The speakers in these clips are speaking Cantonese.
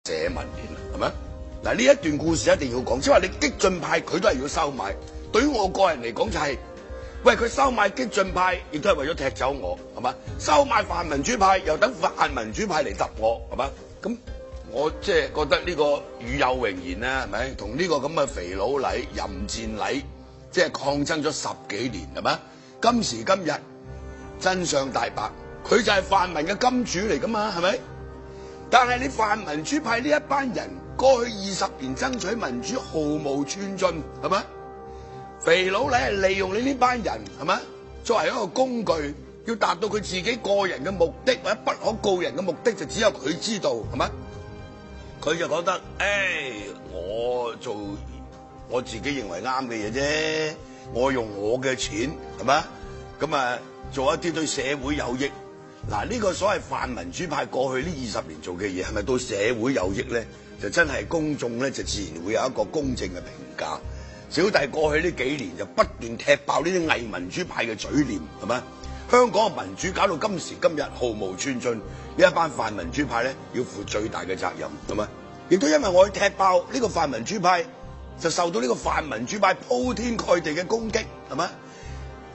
社民連係咪？嗱，呢一段故事一定要講，即係話你激進派佢都係要收買。對於我個人嚟講就係、喂，佢收買激進派，亦都係為咗踢走我，係嘛？收買泛民主派，又等泛民主派嚟揼我，係嘛？咁我即係覺得呢個與有榮焉啦，係咪？同呢個咁嘅肥佬黎、淫賤黎，即係抗爭咗10幾年，係嘛？今時今日真相大白，佢就係泛民嘅金主嚟㗎嘛，係咪？但係你泛民主派呢一班人，過去20年爭取民主毫無寸進，係嘛？肥佬黎係利用你呢班人，係嘛？作為一個工具，要達到佢自己個人嘅目的或者不可告人嘅目的，就只有佢知道，係嘛？佢就覺得，我做我自己認為啱嘅嘢啫，我用我嘅錢，係嘛？咁啊，做一啲對社會有益。嗱，呢個所謂泛民主派過去呢20年做嘅嘢，係咪對社會有益咧？就真係公眾咧，就自然會有一個公正嘅評價。小弟過去呢幾年就不斷踢爆呢啲偽民主派嘅嘴臉，係咪？香港嘅民主搞到今時今日毫無寸進，呢一班泛民主派咧要負最大嘅責任，係咪？亦都因為我去踢爆呢個泛民主派，就受到呢個泛民主派鋪天蓋地嘅攻擊，係咪？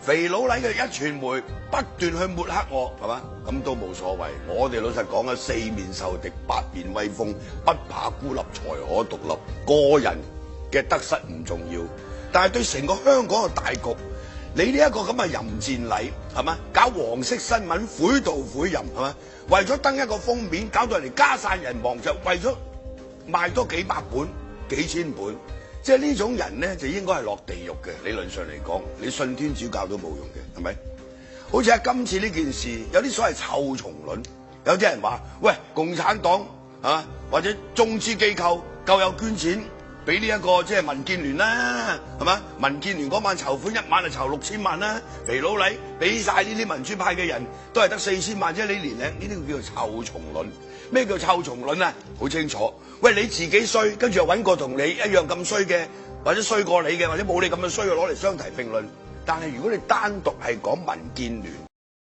肥佬黎嘅壹傳媒不斷去抹黑我，係嘛？咁都冇所謂。我哋老實講啊，四面受敵，八面威風，不怕孤立，才可獨立。個人嘅得失唔重要，但係對成個香港嘅大局，你呢一個咁嘅淫賤黎，係嘛？搞黃色新聞，悔盜悔淫，係嘛？為咗登一個封面，搞到人哋家散人亡，就為咗賣多幾百本、幾千本。即係呢種人咧，就應該係落地獄嘅。理論上嚟講，你信天主教都冇用嘅，係咪？好似喺今次呢件事，有啲所謂臭蟲論，有啲人話：喂，共產黨啊，或者中資機構夠有捐錢俾呢一個即係民建聯啦，係嘛？民建聯嗰晚籌款1晚就籌6000萬啦，肥佬黎俾晒呢啲民主派嘅人都係得4000萬啫，你連呢啲叫做臭蟲論。咩叫臭蟲論啊？好清楚。喂，你自己衰，跟住又揾個同你一樣咁衰嘅，或者衰過你嘅，或者冇你咁樣衰嘅攞嚟相提並論。但係如果你單獨係講民建聯，